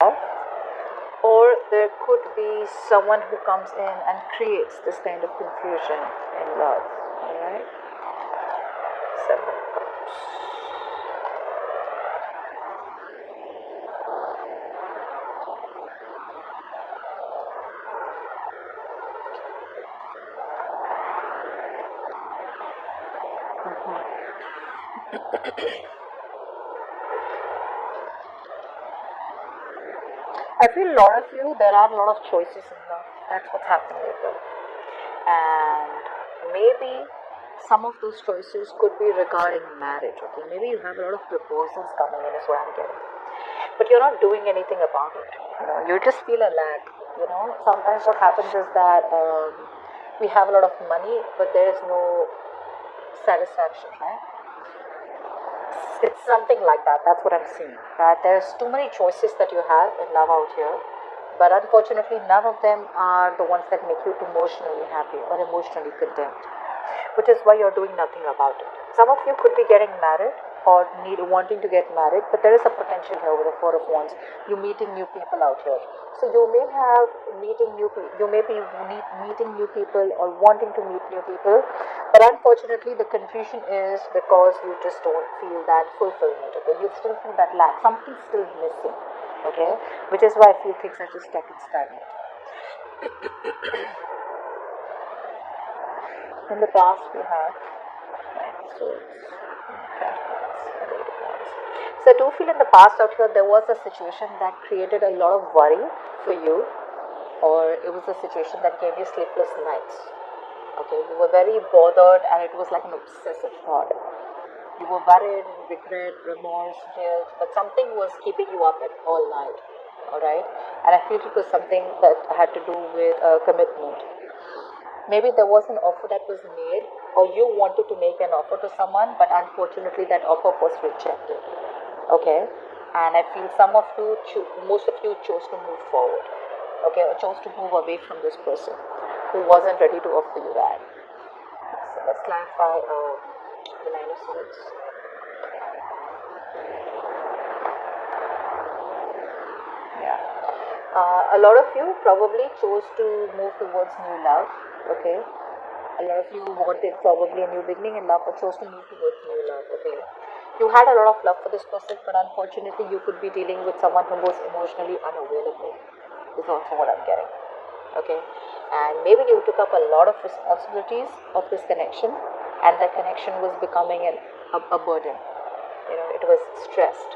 love, or there could be someone who comes in and creates this kind of confusion in love. Alright? Seven of Cups. I feel a lot of you, there are a lot of choices in love. That's what's happening with you. And maybe some of those choices could be regarding marriage. Okay, maybe you have a lot of proposals coming in, is what I'm getting. But you're not doing anything about it. You just feel a lack. Sometimes what happens is that we have a lot of money, but there is no satisfaction, right? It's something like that. That's what I'm seeing. That there's too many choices that you have in love out here, but unfortunately, none of them are the ones that make you emotionally happy or emotionally content, which is why you're doing nothing about it. Some of you could be getting married or wanting to get married, but there is a potential here with the Four of Wands. You're meeting new people out here, so you may have meeting new people. You may be meeting new people or wanting to meet new people, but unfortunately, the confusion is because you just don't feel that fulfillment. Okay, you still feel that lack. Something's still missing. Okay, which is why I feel things are just stuck and stagnant. In the past, we have so I do feel in the past out here there was a situation that created a lot of worry for you, or it was a situation that gave you sleepless nights. Okay, you were very bothered and it was like an obsessive thought. You were worried, regret, remorse, guilt, but something was keeping you up at all night. Alright? And I feel it was something that had to do with commitment. Maybe there was an offer that was made, or you wanted to make an offer to someone, but unfortunately that offer was rejected. Okay? And I feel most of you chose to move forward. Okay? Or chose to move away from this person who wasn't ready to offer you that. So let's clarify the Nine of Swords. Yeah. A lot of you probably chose to move towards new love. Okay. A lot of you wanted probably a new beginning in love, or chose to move towards new love. Okay. You had a lot of love for this person, but unfortunately, you could be dealing with someone who was emotionally unavailable. Is also what I'm getting. Okay. And maybe you took up a lot of responsibilities of this connection, and that connection was becoming a burden. It was stressed,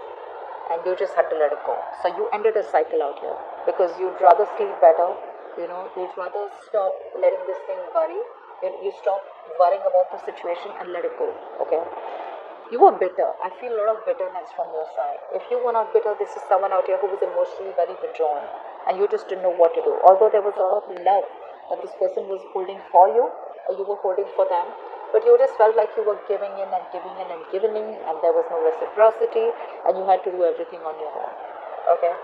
and you just had to let it go. So you ended a cycle out here because you'd rather sleep better. You'd rather stop letting this thing worry. You stop worrying about the situation and let it go. Okay. You were bitter. I feel a lot of bitterness from your side. If you were not bitter, this is someone out here who was emotionally very withdrawn, and you just didn't know what to do. Although there was a lot of love that this person was holding for you, or you were holding for them, but you just felt like you were giving in and giving in and giving in, and there was no reciprocity, and you had to do everything on your own. Okay?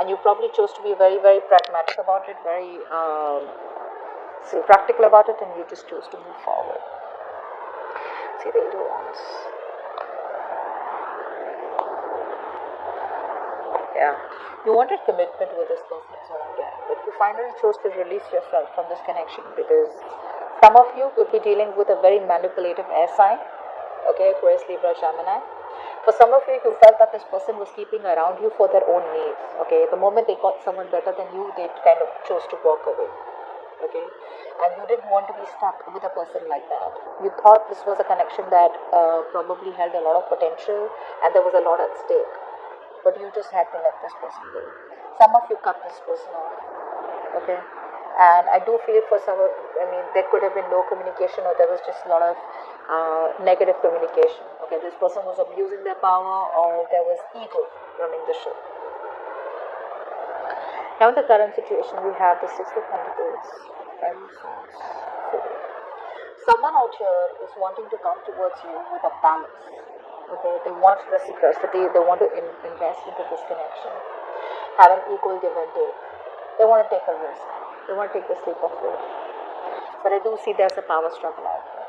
And you probably chose to be very, very pragmatic about it, very practical about it, and you just chose to move forward. See the Eight of Wands. Yeah. You wanted commitment with this person, is what I'm getting, but you finally chose to release yourself from this connection because some of you could be dealing with a very manipulative air sign. Okay, Aquarius, Libra, Gemini. For some of you, you felt that this person was keeping around you for their own needs. Okay, the moment they got someone better than you, they kind of chose to walk away. Okay, and you didn't want to be stuck with a person like that. You thought this was a connection that probably held a lot of potential and there was a lot at stake, but you just had to let this person go. Some of you cut this person off. Okay, and I do feel for some there could have been no communication, or there was just a lot of negative communication. Okay, this person was abusing their power, or there was ego running the show. Now in the current situation, we have the Six of Pentacles, Aries, someone out here is wanting to come towards you with a balance. Okay, they want reciprocity, they want to invest into this connection, have an equal give and take. They want to take a risk, they want to take the leap of faith. But I do see there's a power struggle out here.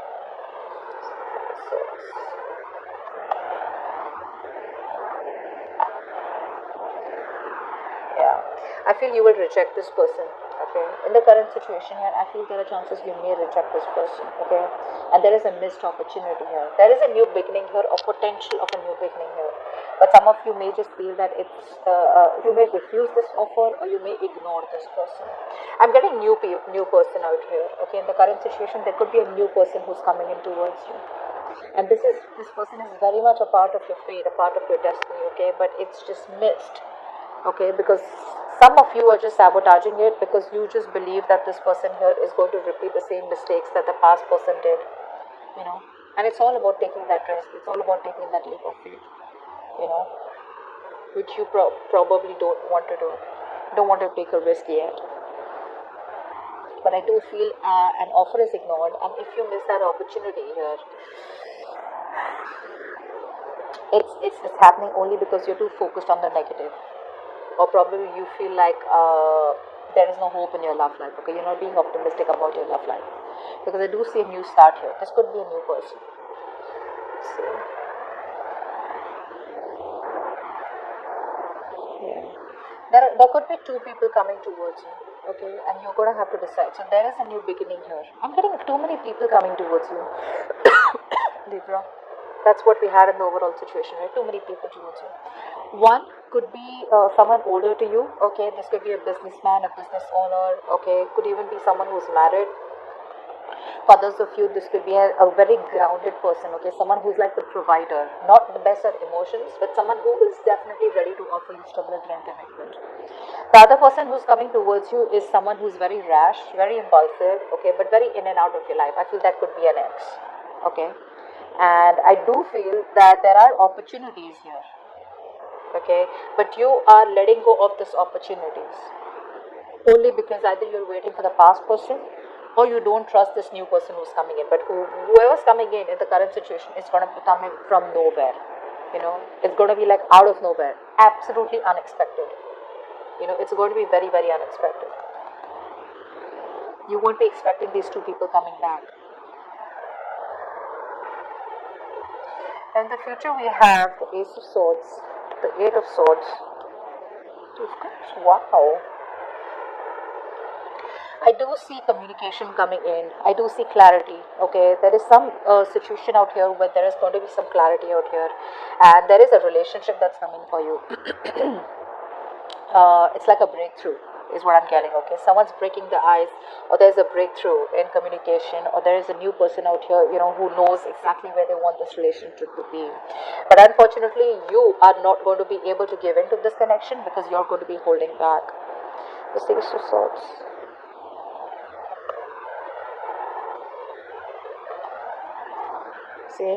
feel you will reject this person. Okay, in the current situation here, I feel there are chances you may reject this person. Okay, and there is a missed opportunity here. There is a new beginning here, or potential of a new beginning here. But some of you may just feel that it's you may refuse this offer, or you may ignore this person. I'm getting new person out here. Okay, in the current situation, there could be a new person who's coming in towards you, and this person is very much a part of your fate, a part of your destiny. Okay, but it's just missed. Okay, because some of you are just sabotaging it because you just believe that this person here is going to repeat the same mistakes that the past person did, you know. And it's all about taking that risk, it's all about taking that leap of faith, you know, which you probably don't want to do, don't want to take a risk yet. But I do feel an offer is ignored, and if you miss that opportunity here, it's happening only because you're too focused on the negative. Or probably you feel like there is no hope in your love life. Okay, you're not being optimistic about your love life, because I do see a new start here. This could be a new person. So, yeah. There could be two people coming towards you. Okay, and you're gonna have to decide. So there is a new beginning here. I'm getting too many people coming towards you, Libra. That's what we had in the overall situation, right? Too many people towards you. One could be someone older to you. Okay, this could be a businessman, a business owner. Okay, could even be someone who's married. For others of you, this could be a very grounded person. Okay, someone who's like the provider, not the best at emotions, but someone who is definitely ready to offer you stability and commitment. The other person who's coming towards you is someone who's very rash, very impulsive. Okay, but very in and out of your life. I feel that could be an ex. Okay. And I do feel that there are opportunities here. Okay, but you are letting go of these opportunities only because either you're waiting for the past person, or you don't trust this new person who's coming in. But whoever's coming in the current situation is going to be coming from nowhere. You know, it's going to be like out of nowhere, absolutely unexpected. You know, it's going to be very, very unexpected. You won't be expecting these two people coming back. In the future, we have the Ace of Swords, the Eight of Swords, Two of Cups. Wow. I do see communication coming in. I do see clarity. Okay, there is some situation out here where there is going to be some clarity out here, and there is a relationship that's coming for you. It's like a breakthrough is what I'm getting. Okay, someone's breaking the ice, or there's a breakthrough in communication, or there is a new person out here, you know, who knows exactly where they want this relationship to be. But unfortunately, you are not going to be able to give in to this connection because you're going to be holding back. The Six of Swords. See,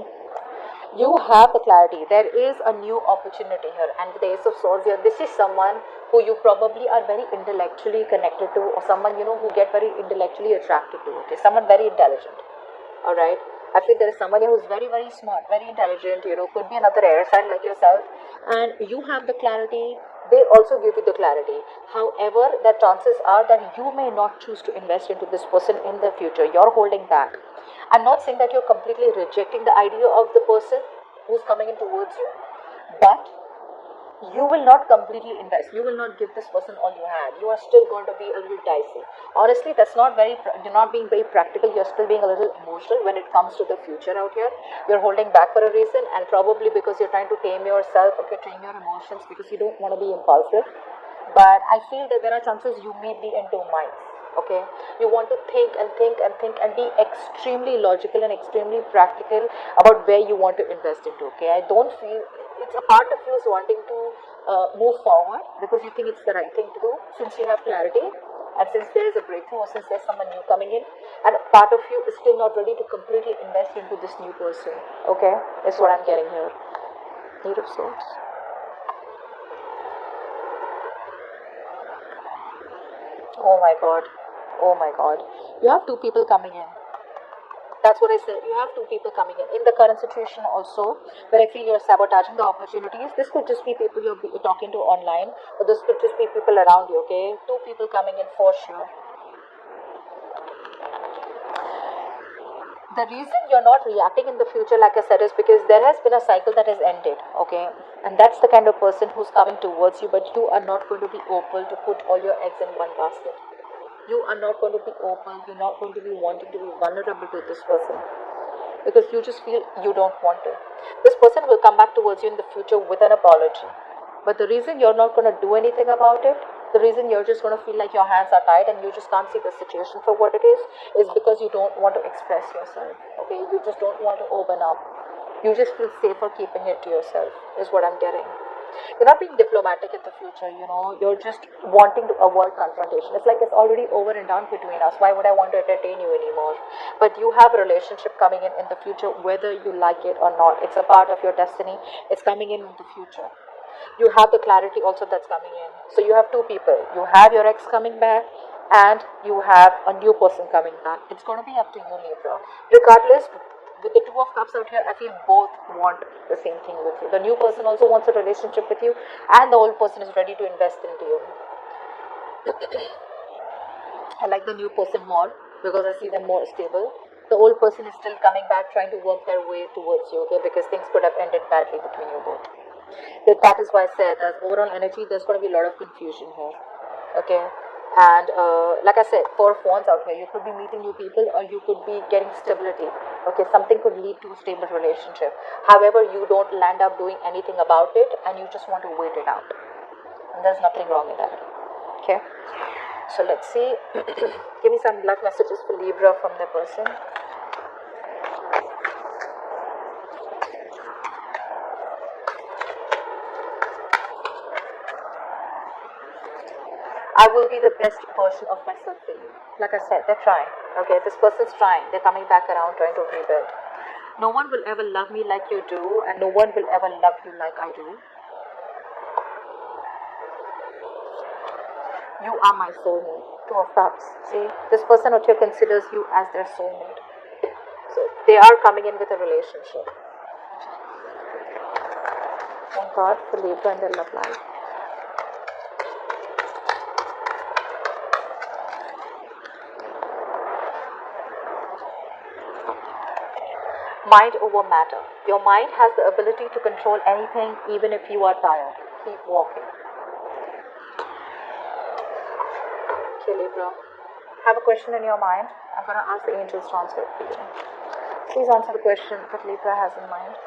you have the clarity. There is a new opportunity here, and with the Ace of Swords here, this is someone who you probably are very intellectually connected to, or someone, you know, who get very intellectually attracted to. Okay, someone very intelligent. All right, I feel there is somebody who's very, very smart, very intelligent. You know, could be another air sign like yourself, and you have the clarity. They also give you the clarity. However, the chances are that you may not choose to invest into this person in the future. You're holding back. I'm not saying that you're completely rejecting the idea of the person who's coming in towards you, but you will not completely invest. You will not give this person all you had. You are still going to be a little dicey. Honestly, that's not very. You're not being very practical. You're still being a little emotional when it comes to the future out here. You're holding back for a reason, and probably because you're trying to tame yourself. Okay, tame your emotions because you don't want to be impulsive. But I feel that there are chances you may be in two minds. Okay, you want to think and think and think and be extremely logical and extremely practical about where you want to invest into. Okay, I don't feel it's a part of you is wanting to move forward because you think it's the right thing to do since you have clarity, and since there is a breakthrough, or since there's someone new coming in, and a part of you is still not ready to completely invest into this new person. Okay, that's what I'm getting here. Eight of Swords. Oh my god. Oh my god. You have two people coming in. That's what I said. You have two people coming in the current situation also, where I feel you're sabotaging the opportunities. This could just be people you're talking to online, or this could just be people around you, okay? Two people coming in for sure. The reason you're not reacting in the future, like I said, is because there has been a cycle that has ended, okay? And that's the kind of person who's coming towards you, but you are not going to be open to put all your eggs in one basket. You are not going to be open, you're not going to be wanting to be vulnerable to this person because you just feel you don't want to. This person will come back towards you in the future with an apology. But the reason you're not going to do anything about it, the reason you're just going to feel like your hands are tied and you just can't see the situation for what it is because you don't want to express yourself. Okay, you just don't want to open up. You just feel safer keeping it to yourself, is what I'm getting. You're not being diplomatic in the future, you're just wanting to avoid confrontation. It's like it's already over and done between us. Why would I want to entertain you anymore? But you have a relationship coming in the future, whether you like it or not. It's a part of your destiny. It's coming in the future. You have the clarity also that's coming in. So you have two people. You have your ex coming back and you have a new person coming back. It's going to be up to you, Libra. Regardless, with the Two of Cups out here, I feel both want the same thing with you. The new person also wants a relationship with you and the old person is ready to invest into you. I like the new person more because I see them more stable. The old person is still coming back, trying to work their way towards you, okay, because things could have ended badly between you both. That is why I said, as overall energy, there's going to be a lot of confusion here, okay? And like I said, 4 of Wands out here, you could be meeting new people or you could be getting stability, okay? Something could lead to a stable relationship. However, you don't land up doing anything about it and you just want to wait it out. And there's nothing wrong in that, okay? So let's see. Give me some luck messages for Libra from the person. I will be the best version of myself for you. Like I said, they're trying. Okay, this person's trying. They're coming back around, trying to rebuild. No one will ever love me like you do, and no one will ever love you like I do. You are my soulmate. 2 of Cups. See, this person out here considers you as their soulmate. So they are coming in with a relationship. Thank God for Libra and their love life. Mind over matter. Your mind has the ability to control anything even if you are tired. Keep walking. Okay, Libra. Have a question in your mind. I'm going to ask the angels to answer it for you. Please answer the question that Libra has in mind.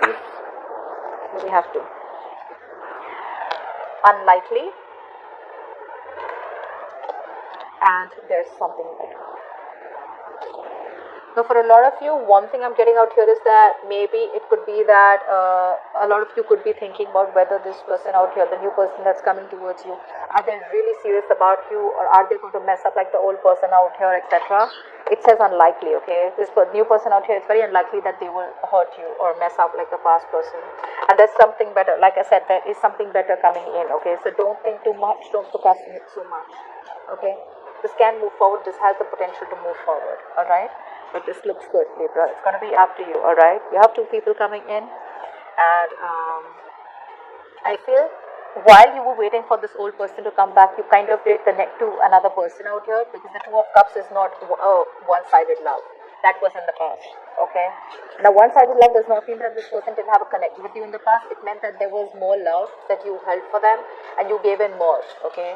Please. We have to. Unlikely. And there's something better. Now, for a lot of you, one thing I'm getting out here is that maybe it could be that a lot of you could be thinking about whether this person out here, the new person that's coming towards you, are they really serious about you or are they going to mess up like the old person out here, etc. It says unlikely, okay? This new person out here, it's very unlikely that they will hurt you or mess up like the past person. And there's something better. Like I said, there is something better coming in, okay? So don't think too much, don't procrastinate so much, okay? This can move forward. This has the potential to move forward, alright? But this looks good, Libra. It's going to be up to you, alright? You have 2 people coming in. And I feel while you were waiting for this old person to come back, you kind of did connect to another person out here, because the 2 of Cups is not one-sided love. That was in the past, okay? Now, one-sided love does not mean that this person didn't have a connect with you in the past. It meant that there was more love that you held for them and you gave in more, okay?